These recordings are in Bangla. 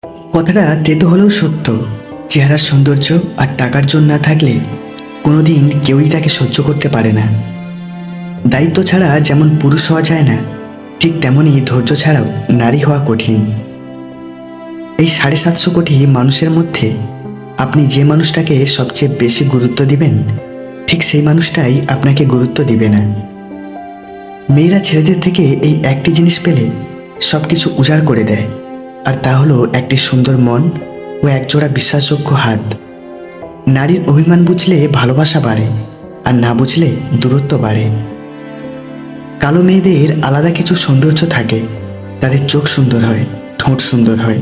কথাটা তেতো হলেও সত্য। চেহারার সৌন্দর্য আর টাকার জোর না থাকলে কোনোদিন কেউই তাকে সহ্য করতে পারে না। দায়িত্ব ছাড়া যেমন পুরুষ হওয়া যায় না, ঠিক তেমনই ধৈর্য ছাড়াও নারী হওয়া কঠিন। এই ৭৫০ কোটি মানুষের মধ্যে আপনি যে মানুষটাকে সবচেয়ে বেশি গুরুত্ব দিবেন, ঠিক সেই মানুষটাই আপনাকে গুরুত্ব দিবে না। মেয়েরা ছেলেদের থেকে এই একটি জিনিস পেলে সব কিছু উজাড় করে দেয়, আর তা হলো একটি সুন্দর মন ও একজোড়া বিশ্বাসযোগ্য হাত। নারীর অভিমান বুঝলে ভালোবাসা বাড়ে, আর না বুঝলে দূরত্ব বাড়ে। কালো মেয়েদের আলাদা কিছু সৌন্দর্য থাকে। তাদের চোখ সুন্দর হয়, ঠোঁট সুন্দর হয়,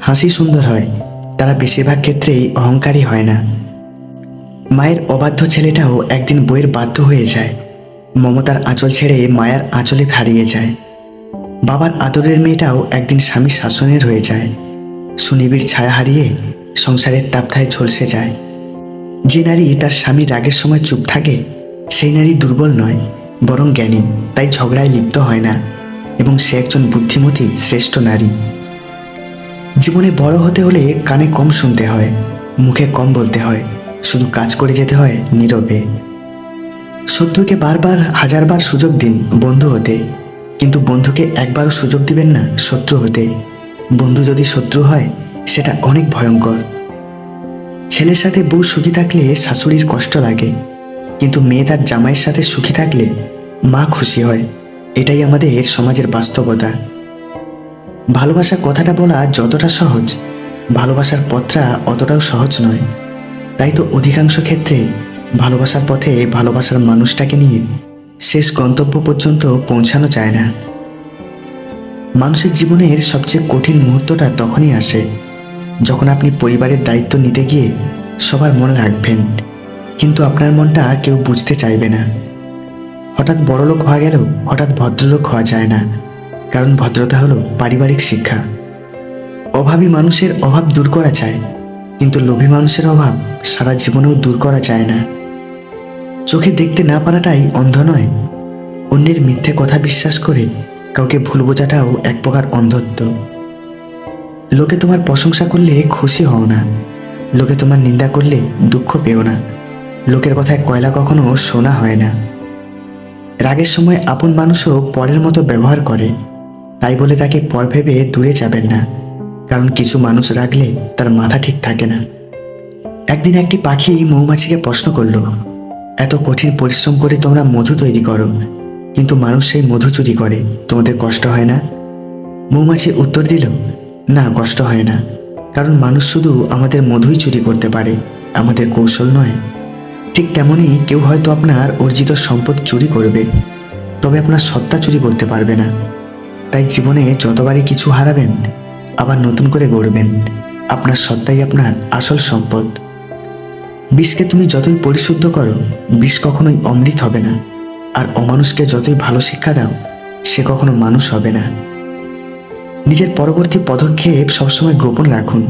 হাসি সুন্দর হয়। তারা বেশিরভাগ ক্ষেত্রেই অহংকারী হয় না। মায়ের অবাধ্য ছেলেটাও একদিন বইয়ের বাধ্য হয়ে যায়। মমতার আঁচল ছেড়ে মায়ার আঁচলে হারিয়ে যায়। বাবার আদরের মেয়েটাও একদিন স্বামীর শাসনের হয়ে যায়। সুনিবিড় ছায়া হারিয়ে সংসারের তাপথায় ঝলসে যায়। যে নারী তার স্বামীর রাগের সময় চুপ থাকে, সেই নারী দুর্বল নয়, বরং জ্ঞানী। তাই ঝগড়ায় লিপ্ত হয় না, এবং সে একজন বুদ্ধিমতী শ্রেষ্ঠ নারী। জীবনে বড় হতে হলে কানে কম শুনতে হয়, মুখে কম বলতে হয়, শুধু কাজ করে যেতে হয় নীরবে। শত্রুকে বারবার হাজারবার সুযোগ দিন বন্ধু হতে, কিন্তু বন্ধুকে একবারও সুযোগ দিবেন না শত্রু হতে। বন্ধু যদি শত্রু হয়, সেটা অনেক ভয়ঙ্কর। ছেলের সাথে বউ সুখী থাকলে শাশুড়ির কষ্ট লাগে, কিন্তু মেয়ে তার জামাইয়ের সাথে সুখী থাকলে মা খুশি হয়। এটাই আমাদের সমাজের বাস্তবতা। ভালোবাসা কথাটা বলা যতটা সহজ, ভালোবাসার পথটা অতটাও সহজ নয়। তাই তো অধিকাংশ ক্ষেত্রে ভালোবাসার পথে ভালোবাসার মানুষটাকে নিয়ে শেষ গন্তব্য পর্যন্ত পৌঁছানো যায় না। মানুষের জীবনের সবচেয়ে কঠিন মুহূর্তটা তখনই আসে, যখন আপনি পরিবারের দায়িত্ব নিতে গিয়ে সবার মনে রাখবেন, কিন্তু আপনার মনটা কেউ বুঝতে চাইবে না। হঠাৎ বড়লোক হওয়া গেলেও হঠাৎ ভদ্রলোক হওয়া যায় না, কারণ ভদ্রতা হলো পারিবারিক শিক্ষা। অভাবী মানুষের অভাব দূর করা যায়, কিন্তু লোভী মানুষের অভাব সারা জীবনেও দূর করা যায় না। চোখে দেখতে না পারাটাই অন্ধ নয়। অন্যের মিথ্যে কথা বিশ্বাস করে কাউকে ভুল বোঝাটাও এক প্রকার অন্ধত্ব। লোকে তোমার প্রশংসা করলে খুশি হও না, লোকে তোমার নিন্দা করলে দুঃখ পেও না। লোকের কথায় কয়লা কখনো সোনা হয় না। রাগের সময় আপন মানুষও পরের মতো ব্যবহার করে, তাই বলে তাকে পর ভেবে দূরে যাবেন না, কারণ কিছু মানুষ রাগলে তার মাথা ঠিক থাকে না। একদিন একটি পাখি মৌমাছিকে প্রশ্ন করলো, এত কঠিন পরিশ্রম করে তোমরা মধু তৈরি করো, কিন্তু মানুষ সেই মধু চুরি করে, তোমাদের কষ্ট হয় না? মৌমাছি উত্তর দিল, না, কষ্ট হয় না, কারণ মানুষ শুধু আমাদের মধুই চুরি করতে পারে, আমাদের কৌশল নয়। ঠিক তেমনই কেউ হয়তো আপনার অর্জিত সম্পদ চুরি করবে, তবে আপনার সত্তা চুরি করতে পারবে না। তাই জীবনে যতবারই কিছু হারাবেন, আবার নতুন করে গড়বেন। আপনার সত্তাই আপনার আসল সম্পদ। বিষকে তুমি যতই পরিশুদ্ধ করো, বিষ কখনোই অমৃত হবে না। আর অমানুষকে যতই ভালো শিক্ষা দাও, সে কখনো মানুষ হবে না। নিজের পরবর্তী পদক্ষেপ সবসময় গোপন রাখুন,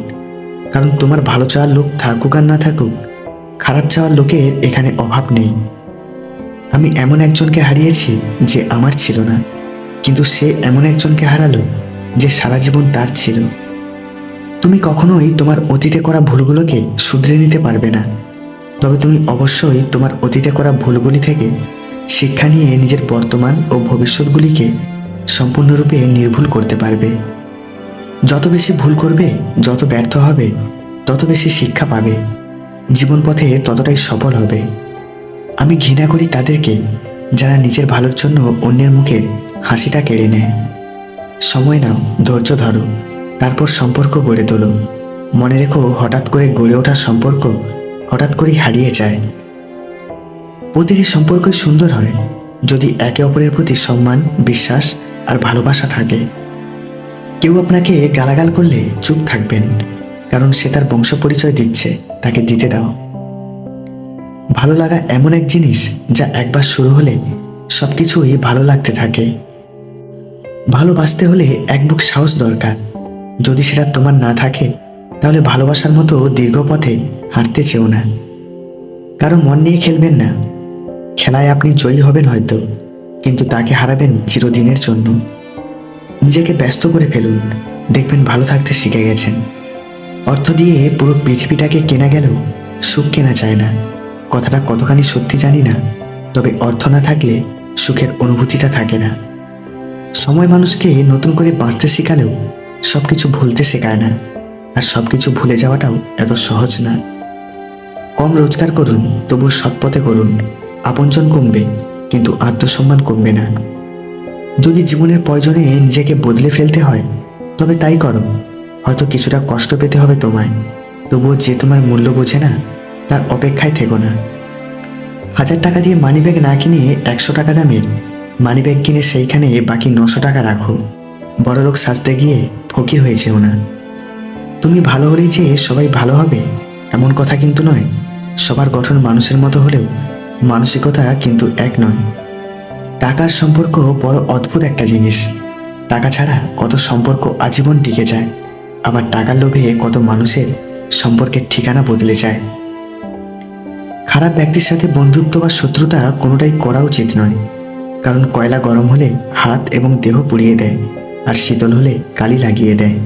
কারণ তোমার ভালো চাওয়ার লোক থাকুক আর না থাকুক, খারাপ চাওয়ার লোকের এখানে অভাব নেই। আমি এমন একজনকে হারিয়েছি যে আমার ছিল না, কিন্তু সে এমন একজনকে হারালো যে সারা জীবন তার ছিল। তুমি কখনোই তোমার অতীতে করা ভুলগুলোকে শুধরে নিতে পারবে না, তবে তুমি অবশ্যই তোমার অতীতে করা ভুলগুলি থেকে শিক্ষা নিয়ে নিজের বর্তমান ও ভবিষ্যৎগুলিকে সম্পূর্ণরূপে নির্ভুল করতে পারবে। যত বেশি ভুল করবে, যত ব্যর্থ হবে, তত বেশি শিক্ষা পাবে। জীবন পথে ততটাই সফল হবে। আমি ঘৃণা করি তাদেরকে যারা নিজের ভালোর জন্য অন্যের মুখের হাসিটা কেড়ে নেয়। সময় নাও, ধৈর্য ধরো, তারপর সম্পর্ক গড়ে তোলো। মনে রেখো, হঠাৎ করে গড়ে ওঠা সম্পর্ক হঠাৎ করেই হারিয়ে যায়। প্রতিটি সম্পর্কই সুন্দর হয় যদি একে অপরের প্রতি সম্মান, বিশ্বাস আর ভালোবাসা থাকে। কেউ আপনাকে গালাগাল করলে চুপ থাকবেন, কারণ সে তার বংশ পরিচয় দিচ্ছে, তাকে দিতে দাও। ভালো লাগা এমন এক জিনিস যা একবার শুরু হলে সবকিছুই ভালো লাগতে থাকে। ভালোবাসতে হলে এক বুক সাহস দরকার। যদি সেটা তোমার না থাকে, তাহলে ভালোবাসার মতো দীর্ঘ পথে হাঁটতে চেও না। কারো মন নিয়ে খেলবেন না। খেলায় আপনি জয়ী হবেন হয়তো, কিন্তু তাকে হারাবেন চিরদিনের জন্য। নিজেকে ব্যস্ত করে ফেলুন, দেখবেন ভালো থাকতে শিখে গেছেন। অর্থ দিয়ে পুরো পৃথিবীটাকে কেনা গেলেও সুখ কেনা যায় না। কথাটা কতখানি সত্যি জানি না, তবে অর্থ না থাকলে সুখের অনুভূতিটা থাকে না। সময় মানুষকে নতুন করে বাঁচতে শেখালেও সব কিছু ভুলতে শেখায় না, আর সব কিছু ভুলে যাওয়াটাও এত সহজ না। কম রোজগার করুন, তবুও সৎপথে করুন। আপনজন কমবে, কিন্তু আত্মসম্মান কমবে না। যদি জীবনের প্রয়োজনে নিজেকে বদলে ফেলতে হয়, তবে তাই করো। হয়তো কিছুটা কষ্ট পেতে হবে তোমায়, তবুও যে তোমার মূল্য বোঝে না তার অপেক্ষায় থেকো না। 1000 টাকা দিয়ে মানিব্যাগ না কিনে 100 টাকা দামের মানিব্যাগ কিনে সেইখানে বাকি 900 টাকা রাখো। বড়লোক সাজতে গিয়ে ফকির হয়ে যেও না। তুমি ভালো হলেই যে সবাই ভালো হবে এমন কথা কিন্তু নয়। সবার গঠন মানুষের মতো হলেও মানসিকতা কিন্তু এক নয়। টাকার সম্পর্ক বড় অদ্ভুত একটা জিনিস। টাকা ছাড়া কত সম্পর্ক আজীবন টিকে যায়, আবার টাকার লোভে কত মানুষের সম্পর্কের ঠিকানা বদলে যায়। খারাপ ব্যক্তির সাথে বন্ধুত্ব বা শত্রুতা কোনোটাই করা উচিত নয়, কারণ কয়লা গরম হলে হাত এবং দেহ পুড়িয়ে দেয়, আর শীতল হলে কালি লাগিয়ে দেয়।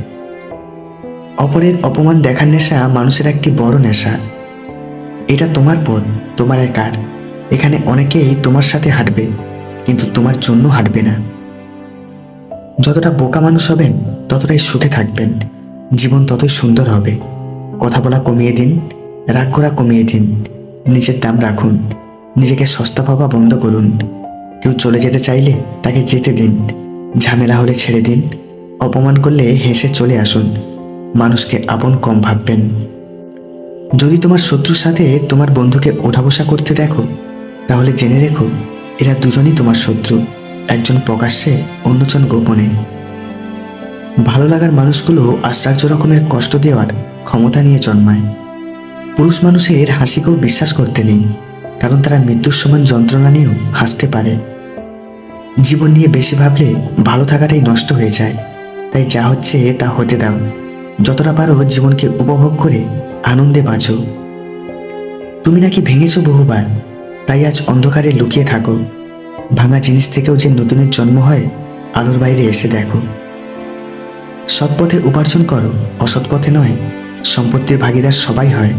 অপরের অপমান দেখার নেশা মানুষের একটি বড় নেশা। এটা তোমার পথ, তোমার একার। এখানে অনেকেই তোমার সাথে হাঁটবে, কিন্তু তোমার জন্য হাঁটবে না। যতটা বোকা মানুষ হবেন ততটাই সুখে থাকবেন, জীবন ততই সুন্দর হবে। কথা বলা কমিয়ে দিন, রাগ করা কমিয়ে দিন, নিজের দাম রাখুন, নিজেকে সস্তা ভাবা বন্ধ করুন। কেউ চলে যেতে চাইলে তাকে যেতে দিন, ঝামেলা হলে ছেড়ে দিন, অপমান করলে হেসে চলে আসুন। মানুষকে আপন কম ভাববেন। যদি তোমার শত্রুর সাথে তোমার বন্ধুকে ওঠা বসা করতে দেখো, তাহলে জেনে রেখো এরা দুজনই তোমার শত্রু, একজন প্রকাশ্যে অন্যজন গোপনে। ভালো লাগার মানুষগুলো আশ্চর্য রকমের কষ্ট দেওয়ার ক্ষমতা নিয়ে জন্মায়। পুরুষ মানুষের হাসিকেও বিশ্বাস করতে নেই, কারণ তারা মৃত্যুর সমান যন্ত্রণা নিয়েও হাসতে পারে। জীবন নিয়ে বেশি ভাবলে ভালো থাকাটাই নষ্ট হয়ে যায়, তাই যা হচ্ছে তা হতে দাও। যতটা পারো জীবনকে উপভোগ করে আনন্দে বাঁচো। তুমি নাকি ভেঙেছো বহুবার, তাই আজ অন্ধকারে লুকিয়ে থাকো। ভাঙা জিনিস থেকেও যে নতুনের জন্ম হয়, আলোর বাইরে এসে দেখো। সৎ পথে উপার্জন করো, অসৎ পথে নয়। সম্পত্তির ভাগীদার সবাই হয়,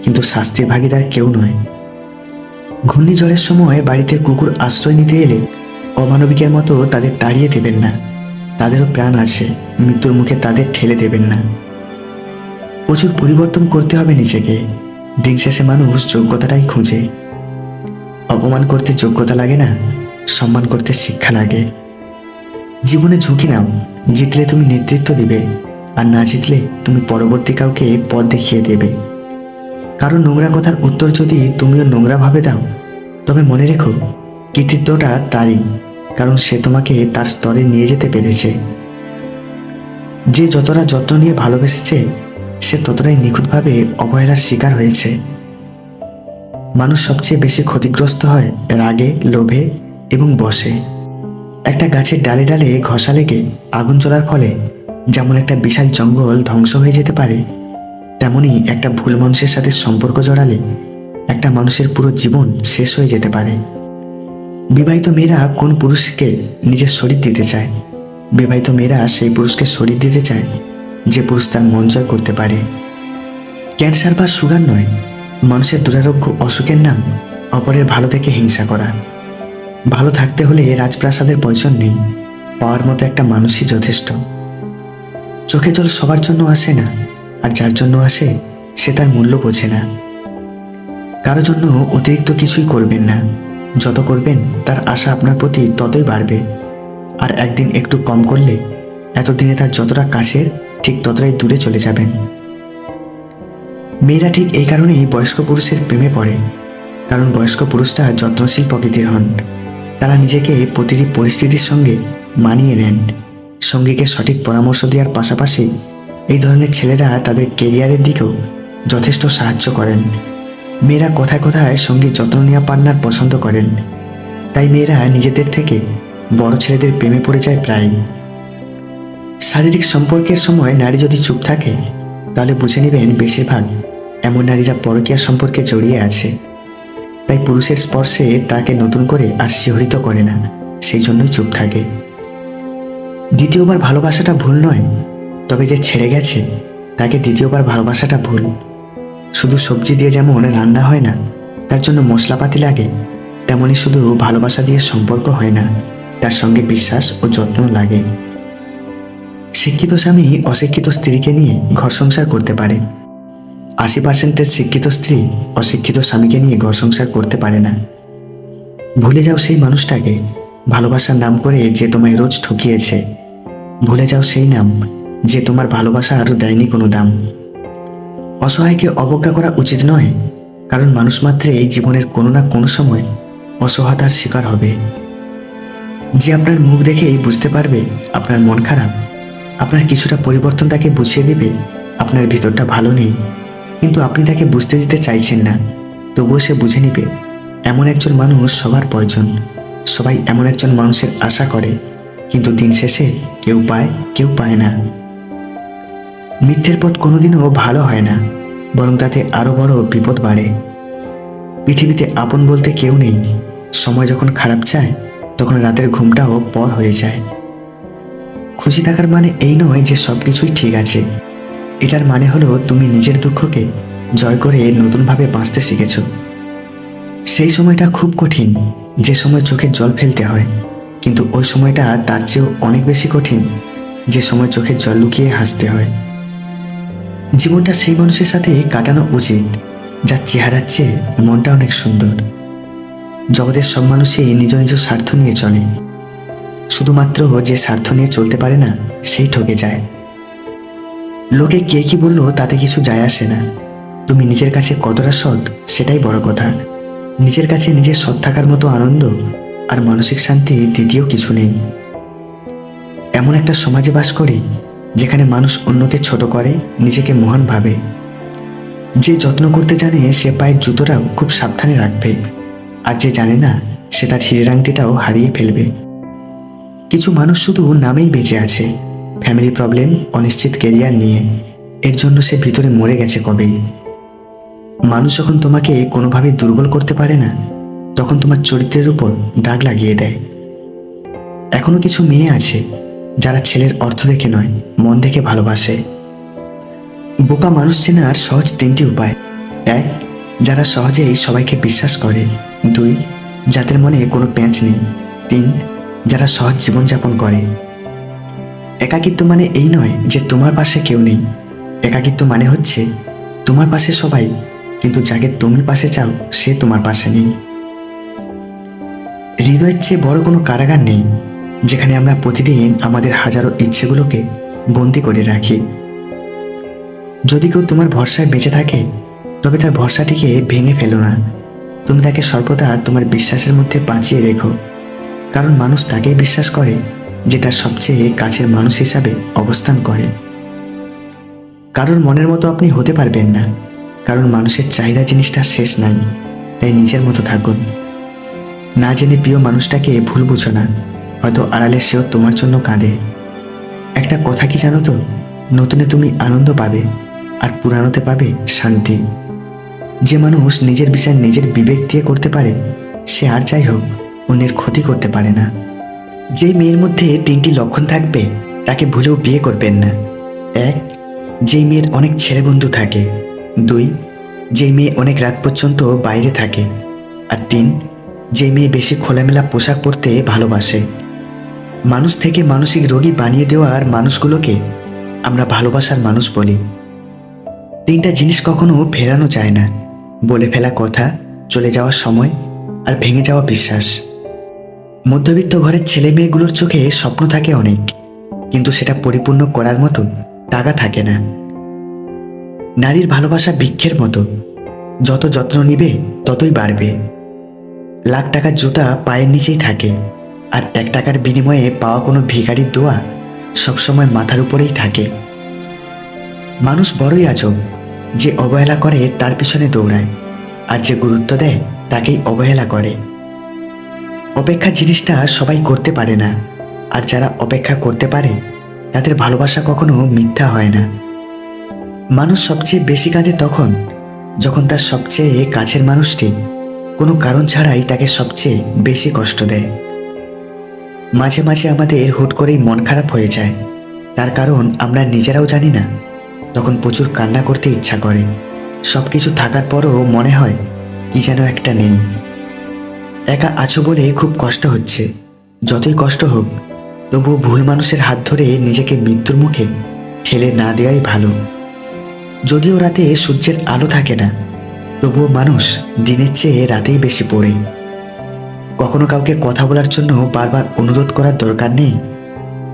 কিন্তু শাস্তির ভাগীদার কেউ নয়। ঘূর্ণিঝড়ের সময় বাড়িতে কুকুর আশ্রয় নিতে এলে অমানবিকের মতো তাদের তাড়িয়ে দেবেন না। তাদেরও প্রাণ আছে, মৃত্যুর মুখে তাদের ঠেলে দেবেন না। প্রচুর পরিবর্তন করতে হবে নিজেকে। দিন শেষে মানুষ যোগ্যতাটাই খুঁজে। অপমান করতে যোগ্যতা লাগে না, সম্মান করতে শিক্ষা লাগে। জীবনে ঝুঁকি নাও, জিতলে তুমি নেতৃত্ব দিবে, আর না জিতলে তুমি পরবর্তী কাউকে পথ দেখিয়ে দেবে। কারণ নোংরা কথার উত্তর যদি তুমিও নোংরাভাবে দাও, তবে মনে রেখো কৃতিত্বটা তারই, কারণ সে তোমাকে তার স্তরে নিয়ে যেতে পেরেছে। যে যতটা যত্ন নিয়ে ভালোবেসেছে, সে ততটাই নিখুঁতভাবে অবহেলার শিকার হয়েছে। মানুষ সবচেয়ে বেশি ক্ষতিগ্রস্ত হয় রাগে, লোভে এবং বশে। একটা গাছের ডালে ডালে ঘষা লেগে আগুন জ্বলার ফলে যেমন একটা বিশাল জঙ্গল ধ্বংস হয়ে যেতে পারে, তেমনি একটা ভুল মানুষের সাথে সম্পর্ক জড়ালে একটা মানুষের পুরো জীবন শেষ হয়ে যেতে পারে। বিবাহিত মেয়েরা কোন পুরুষকে নিজের শরীর দিতে চায়? বিবাহিত মেয়েরা সেই পুরুষকে শরীর দিতে চায় যে পুরুষ তার মন জয় করতে পারে। ক্যান্সার বা সুগার নয়, মানুষের দুরারোগ্য অসুখের নাম অপরের ভালো থেকে হিংসা করা। ভালো থাকতে হলে রাজপ্রাসাদের প্রয়োজন নেই, পাওয়ার মতো একটা মানুষই যথেষ্ট। চোখে জল সবার জন্য আসে না, আর যার জন্য আসে সে তার মূল্য বোঝে না। কারো জন্য অতিরিক্ত কিছুই করবেন না। যত করবেন তার আশা আপনার প্রতি ততই বাড়বে, আর একদিন একটু কম করলে এতদিনে তার যতটা কাছের ঠিক ততটাই দূরে চলে যাবেন। মেয়েরা ঠিক এই কারণেই বয়স্ক পুরুষের প্রেমে পড়ে, কারণ বয়স্ক পুরুষরা যত্নশীল প্রকৃতির হন। তারা নিজেকে প্রতিটি পরিস্থিতির সঙ্গে মানিয়ে নেন। সঙ্গীকে সঠিক পরামর্শ দেওয়ার পাশাপাশি এই ধরনের ছেলেরা তাদের কেরিয়ারের দিকেও যথেষ্ট সাহায্য করেন। মেয়েরা কথায় কথায় সঙ্গীর যত্ন নেওয়া পার্টনার পছন্দ করেন, তাই মেয়েরা নিজেদের থেকে বড় ছেলেদের প্রেমে পড়ে যায় প্রায়। শারীরিক সম্পর্কের সময় নারী যদি চুপ থাকে, তাহলে বুঝে নেবেন বেশিরভাগ এমন নারীরা পরকীয়া সম্পর্কে জড়িয়ে আছে। তাই পুরুষের স্পর্শে তাকে নতুন করে আর শিহরিত করে না, সেই জন্যই চুপ থাকে। দ্বিতীয়বার ভালোবাসাটা ভুল নয়, তবে যে ছেড়ে গেছে তাকে দ্বিতীয়বার ভালোবাসাটা ভুল। শুধু সবজি দিয়ে যেমন রান্না হয় না, তার জন্য মশলাপাতি লাগে, তেমনি শুধু ভালোবাসা দিয়ে সম্পর্ক হয় না, তার সঙ্গে বিশ্বাস ও যত্ন লাগে। শিক্ষিত স্বামী অশিক্ষিত স্ত্রীকে নিয়ে ঘর সংসার করতে পারে। 80% শিক্ষিত স্ত্রী অশিক্ষিত স্বামীকে নিয়ে ঘর সংসার করতে পারে না। ভুলে যাও সেই মানুষটাকে, ভালোবাসার নাম করে যে তোমায় রোজ ঠকিয়েছে। ভুলে যাও সেই নাম যে তোমার ভালোবাসার দেয়নি কোনো দাম। অসহায়কে অবজ্ঞা করা উচিত নয়, কারণ মানুষ মাত্রে এই জীবনের কোনো না কোনো সময় অসহায়তার শিকার হবে। যে আপনার মুখ দেখেই বুঝতে পারবে আপনার মন খারাপ, আপনার কিছুটা পরিবর্তন তাকে বুঝিয়ে দেবে আপনার ভিতরটা ভালো নেই, কিন্তু আপনি তাকে বুঝতে দিতে চাইছেন না, তবুও সে বুঝে নিবে। এমন একজন মানুষ সবার প্রয়োজন। সবাই এমন একজন মানুষের আশা করে, কিন্তু দিন শেষে কেউ পায়, কেউ পায় না। মিথ্যের পথ কোনোদিনও ভালো হয় না, বরং তাতে আরো বড় বিপদ বাড়ে। পৃথিবীতে আপন বলতে কেউ নেই। সময় যখন খারাপ চায়, তখন রাতের ঘুমটাও পর হয়ে যায়। খুশি থাকার মানে এই নয় যে সবকিছুই ঠিক আছে। এটার মানে হলো তুমি নিজের দুঃখকে জয় করে নতুনভাবে বাঁচতে শিখেছ। সেই সময়টা খুব কঠিন, যে সময় চোখে জল ফেলতে হয়, কিন্তু ওই সময়টা তার চেয়েও অনেক বেশি কঠিন, যে সময় চোখে জল লুকিয়ে হাসতে হয়। জীবনটা সেই মানুষের সাথে কাটানো উচিত যার চেহারার চেয়ে মনটা অনেক সুন্দর। জগতের সব মানুষই নিজ নিজ স্বার্থ নিয়ে চলে। শুধুমাত্র যে স্বার্থ নিয়ে চলতে পারে না, সেই ঠকে যায়। লোকে কে কি বললো তাতে কিছু যায় আসে না। তুমি নিজের কাছে কতটা সৎ, সেটাই বড় কথা। নিজের কাছে নিজের সৎ থাকার মতো আনন্দ আর মানসিক শান্তি দ্বিতীয় কিছু নেই। এমন একটা সমাজে বাস করি যেখানে মানুষ অন্যকে ছোট করে, নিজেকে মহান ভাবে। যে যত্ন করতে জানে সে পায়ের জুতোটাও খুব সাবধানে রাখবে, আর যে জানে না সে তার হীরের আংটিটাও হারিয়ে ফেলবে। কিছু মানুষ শুধু নামেই বেঁচে আছে, ফ্যামিলি প্রবলেম, অনিশ্চিত কেরিয়ার নিয়ে। এর জন্য সে ভিতরে মরে গেছে কবেই। মানুষ যখন তোমাকে কোনোভাবে দুর্বল করতে পারে না, তখন তোমার চরিত্রের উপর দাগ লাগিয়ে দেয়। এখনো কিছু মেয়ে আছে যারা ছেলের অর্থ দেখে নয়, মন দেখে ভালোবাসে। বোকা মানুষ চেনার সহজ 3টি উপায়। 1. যারা সহজেই সবাইকে বিশ্বাস করে। 2. যাদের মনে কোনো প্যাঁচ নেই। 3. যারা সহজ জীবনযাপন করে। একাকিত্ব মানে এই নয় যে তোমার পাশে কেউ নেই। একাকিত্ব মানে হচ্ছে তোমার পাশে সবাই, কিন্তু যাকে তুমি পাশে চাও সে তোমার পাশে নেই। হৃদয়ের চেয়ে বড় কোনো কারাগার নেই, যেখানে আমরা প্রতিদিন আমাদের হাজারো ইচ্ছেগুলোকে বন্দি করে রাখি। যদি কেউ তোমার ভরসায় বেঁচে থাকে, তবে তার ভরসাটিকে ভেঙে ফেলো না। তুমি তাকে সর্বদা তোমার বিশ্বাসের মধ্যে বাঁচিয়ে রেখো, কারণ মানুষ তাকেই বিশ্বাস করে যে তার সবচেয়ে কাছের মানুষ হিসাবে অবস্থান করে। কারোর মনের মতো আপনি হতে পারবেন না, কারণ মানুষের চাহিদা জিনিসটা শেষ নাই। তাই নিজের মতো থাকুন। না জেনে প্রিয় মানুষটাকে ভুল বুঝো না, হয়তো আড়ালে সেও তোমার জন্য কাঁদে। একটা কথা কি জানো তো, নতুনে তুমি আনন্দ পাবে, আর পুরানোতে পাবে শান্তি। যে মানুষ নিজের বিচার নিজের বিবেক দিয়ে করতে পারে, সে আর যাই হোক অন্যের ক্ষতি করতে পারে না। যেই মেয়ের মধ্যে 3টি লক্ষণ থাকবে তাকে ভুলেও বিয়ে করবেন না। 1. যেই মেয়ের অনেক ছেলে বন্ধু থাকে। 2. যেই মেয়ে অনেক রাত পর্যন্ত বাইরে থাকে। আর 3. যেই মেয়ে বেশি খোলামেলা পোশাক পরতে ভালোবাসে। মানুষ থেকে মানসিক রোগী বানিয়ে দেওয়ার মানুষগুলোকে আমরা ভালোবাসার মানুষ বলি। 3টা জিনিস কখনো ফেরানো যায় না: বলে ফেলা কথা, চলে যাওয়ার সময়, আর ভেঙে যাওয়া বিশ্বাস। মধ্যবিত্ত ঘরের ছেলে মেয়েগুলোর চোখে স্বপ্ন থাকে অনেক, কিন্তু সেটা পরিপূর্ণ করার মতো টাকা থাকে না। নারীর ভালোবাসা বৃক্ষের মতো, যত যত্ন নিবে ততই বাড়বে। লাখ টাকার জুতা পায়ের নিচেই থাকে, আর 1 টাকার বিনিময়ে পাওয়া কোনো ভিখারির দোয়া সবসময় মাথার উপরেই থাকে। মানুষ বড়ই আজব, যে অবহেলা করে তার পিছনে দৌড়ায়, আর যে গুরুত্ব দেয় তাকেই অবহেলা করে। অপেক্ষা জিনিসটা সবাই করতে পারে না, আর যারা অপেক্ষা করতে পারে তাদের ভালোবাসা কখনো মিথ্যা হয় না। মানুষ সবচেয়ে বেশি কাঁদে তখন যখন তার সবচেয়ে কাছের মানুষটি কোনো কারণ ছাড়াই তাকে সবচেয়ে বেশি কষ্ট দেয়। মাঝে মাঝে আমাদের হুট করেই মন খারাপ হয়ে যায়, তার কারণ আমরা নিজেরাও জানি না। তখন প্রচুর কান্না করতে ইচ্ছা করে, সব কিছু থাকার পরও মনে হয় কি যেন একটা নেই। একা আছো বলে খুব কষ্ট হচ্ছে। যতই কষ্ট হোক, তবুও ভুল মানুষের হাত ধরে নিজেকে মৃত্যুর মুখে ঠেলে না দেওয়াই ভালো। যদিও রাতে সূর্যের আলো থাকে না, তবুও মানুষ দিনের চেয়ে রাতেই বেশি পড়ে। কখনো কাউকে কথা বলার জন্য বারবার অনুরোধ করার দরকার নেই,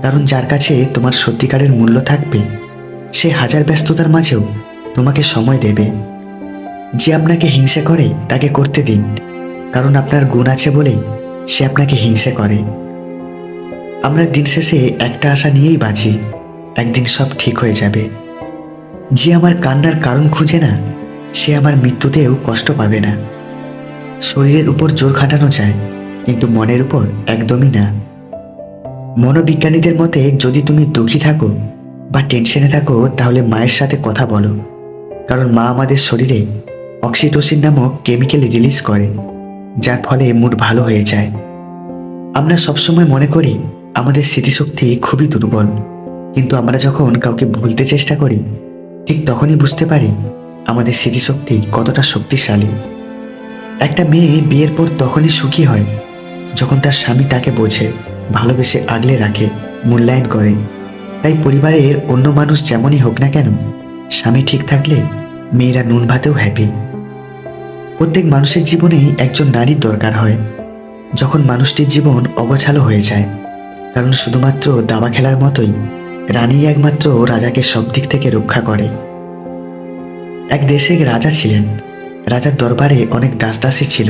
কারণ যার কাছে তোমার সত্যিকারের মূল্য থাকবে, সে হাজার ব্যস্ততার মাঝেও তোমাকে সময় দেবে। যে আপনাকে হিংসা করে তাকে করতে দিন, কারণ আপনার গুণ আছে বলেই সে আপনাকে হিংসা করে। আমরা দিন শেষে একটা আশা নিয়েই বাঁচি, একদিন সব ঠিক হয়ে যাবে। যে আমার কান্নার কারণ খুঁজে না, সে আমার মৃত্যুতেও কষ্ট পাবে না। শরীরের উপর জোর খাটানো যায়, কিন্তু মনের উপর একদমই না। মনোবিজ্ঞানীদের মতে যদি তুমি দুঃখী থাকো বা টেনশনে থাকো, তাহলে মায়ের সাথে কথা বলো, কারণ মা আমাদের শরীরে অক্সিটোসিন নামক কেমিক্যাল রিলিজ করে, যার ফলে মুড ভালো হয়ে যায়। আমরা সবসময় মনে করি আমাদের স্মৃতিশক্তি খুবই দুর্বল, কিন্তু আমরা যখন কাউকে ভুলতে চেষ্টা করি, ঠিক তখনই বুঝতে পারি আমাদের স্মৃতিশক্তি কতটা শক্তিশালী। একটা মেয়ে বিয়ের পর তখনই সুখী হয় যখন তার স্বামী তাকে বোঝে, ভালোবেসে আগলে রাখে, মূল্যায়ন করে। তাই পরিবারের অন্য মানুষ যেমনই হোক না কেন, স্বামী ঠিক থাকলে মেয়েরা নুন ভাতেও হ্যাপি। প্রত্যেক মানুষের জীবনেই একজন নারীর দরকার হয় যখন মানুষটির জীবন অগোছালো হয়ে যায়, কারণ শুধুমাত্র দাবা খেলার মতোই রানী একমাত্র রাজাকে সব দিক থেকে রক্ষা করে। এক দেশে এক রাজা ছিলেন। রাজার দরবারে অনেক দাসদাসী ছিল।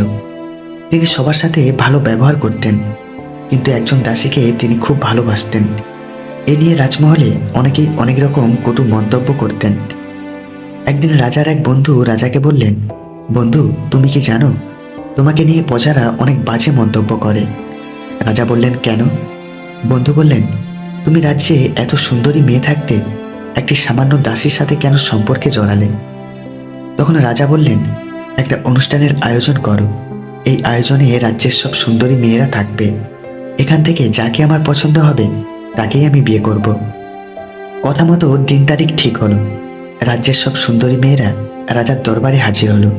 তিনি সবার সাথে ভালো ব্যবহার করতেন, কিন্তু একজন দাসীকে তিনি খুব ভালোবাসতেন। এ নিয়ে রাজমহলে অনেকেই অনেক রকম কটু মন্তব্য করতেন। একদিন রাজার এক বন্ধু রাজাকে বললেন, বন্ধু, তুমি কি জানো তোমাকে নিয়ে প্রজারা অনেক বাজে মন্তব্য করে? রাজা বললেন, কেন? বন্ধু বললেন, তুমি রাজ্যে এত সুন্দরী মেয়ে থাকতে একটি সামান্য দাসীর সাথে কেন সম্পর্কে জড়ালে? তখন রাজা বললেন, একটা অনুষ্ঠানের আয়োজন করো। এই আয়োজনে রাজ্যের সব সুন্দরী মেয়েরা থাকবে। এখান থেকে যাকে আমার পছন্দ হবে তাকেই আমি বিয়ে করব। কথা মতো দিন তারিখ ঠিক হলো। রাজ্যের সব সুন্দরী মেয়েরা রাজার দরবারে হাজির হলো,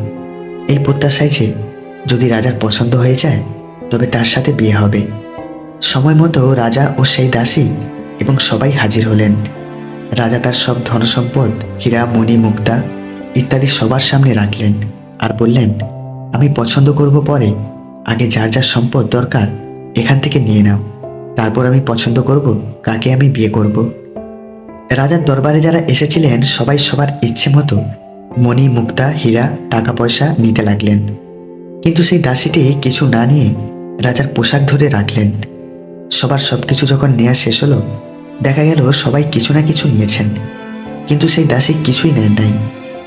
এই প্রত্যাশায় যে যদি রাজার পছন্দ হয়ে যায় তবে তার সাথে বিয়ে হবে। সময় মতো রাজা ও সেই দাসী এবং সবাই হাজির হলেন। রাজা তার সব ধনসম্পদ, হীরা, মণি, মুক্তা ইত্যাদি সবার সামনে রাখলেন আর বললেন, আমি পছন্দ করব পরে, আগে যার যার সম্পদ দরকার এখান থেকে নিয়ে নাও, তারপর আমি পছন্দ করব কাকে আমি বিয়ে করব। রাজার দরবারে যারা এসেছিলেন সবাই সবার ইচ্ছে মতো মণি, মুক্তা, হীরা, টাকা পয়সা নিতে লাগলেন, কিন্তু সেই দাসীটি কিছু না নিয়ে রাজার পোশাক ধরে রাখলেন। সবার সবকিছু যখন নেওয়া শেষ হলো, দেখা গেল সবাই কিছু না কিছু নিয়েছেন, কিন্তু সেই দাসী কিছুই নেন নাই।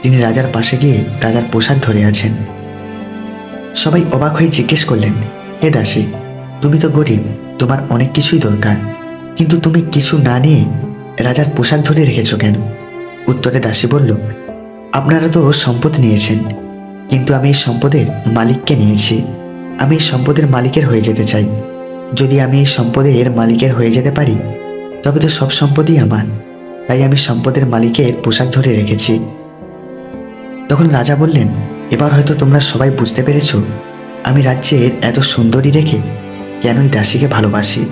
তিনি রাজার পাশে গিয়ে রাজার পোশাক ধরে আছেন। সবাই অবাক হয়ে জিজ্ঞেস করলেন, হে দাসী, তুমি তো গরিব, তোমার অনেক কিছুই দরকার, কিন্তু তুমি কিছু না নিয়ে রাজার পোশাক ধরে রেখেছ কেন? উত্তরে দাসী বলল, আপনারা তো সম্পদ নিয়েছেন, কিন্তু আমি এই সম্পদের মালিককে নিয়েছি। আমি এই সম্পদের মালিকের হয়ে যেতে চাই। যদি আমি এই সম্পদের মালিকের হয়ে যেতে পারি তবে তো সব সম্পদই আমার, তাই আমি সম্পদের মালিকের পোশাক ধরে রেখেছি। তখন রাজা বললেন, এবার হয়তো তোমরা সবাই বুঝতে পেরেছ আমি রাজ্যের এত সুন্দরী রেখে কেন এই দাসীকে ভালোবাসি।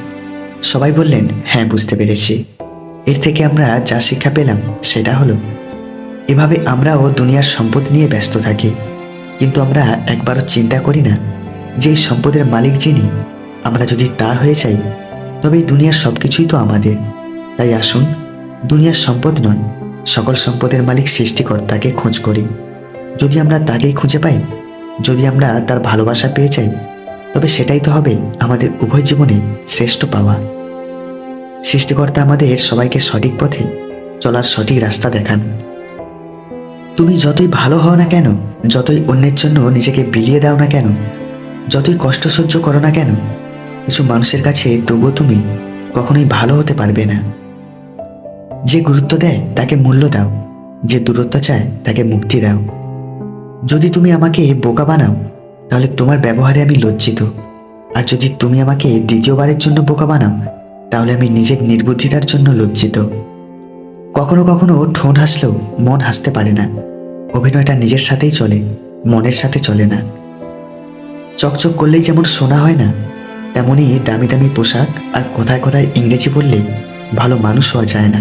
সবাই বললেন, হ্যাঁ, বুঝতে পেরেছি। এর থেকে আমরা যা শিক্ষা পেলাম সেটা হলো, এভাবে আমরাও দুনিয়ার সম্পদ নিয়ে ব্যস্ত থাকি, কিন্তু আমরা একবারও চিন্তা করি না যে এই সম্পদের মালিক যিনি, আমরা যদি তার হয়ে যাই তবে এই দুনিয়ার সব কিছুই তো আমাদের। তাই আসুন, দুনিয়ার সম্পদ নয়, সকল সম্পদের মালিক সৃষ্টিকর্তাকে খোঁজ করি। যদি আমরা তাকেই খুঁজে পাই, যদি আমরা তার ভালোবাসা পেয়ে যাই, তবে সেটাই তো হবে আমাদের উভয় জীবনে শ্রেষ্ঠ পাওয়া। সৃষ্টিকর্তা আমাদের সবাইকে সঠিক পথে চলার সঠিক রাস্তা দেখান। তুমি যতই ভালো হও না কেন, যতই অন্যের জন্য নিজেকে বিলিয়ে দাও না কেন, যতই কষ্ট সহ্য করো না কেন, কিছু মানুষের কাছে তবুও তুমি কখনোই ভালো হতে পারবে না। যে গুরুত্ব দেয় তাকে মূল্য দাও, যে দূরত্ব চায় তাকে মুক্তি দাও। যদি তুমি আমাকে বোকা বানাও তাহলে তোমার ব্যবহারে আমি লজ্জিত, আর যদি তুমি আমাকে দ্বিতীয়বারের জন্য বোকা বানাও তাহলে আমি নিজের নির্বুদ্ধিতার জন্য লজ্জিত। কখনো কখনো ঠোঁট হাসলেও মন হাসতে পারে না। অভিনয়টা নিজের সাথেই চলে, মনের সাথে চলে না। চকচক করলেই যেমন সোনা হয় না, তেমনই দামি দামি পোশাক আর কোথায় কোথায় ইংরেজি বললেই ভালো মানুষ হওয়া যায় না।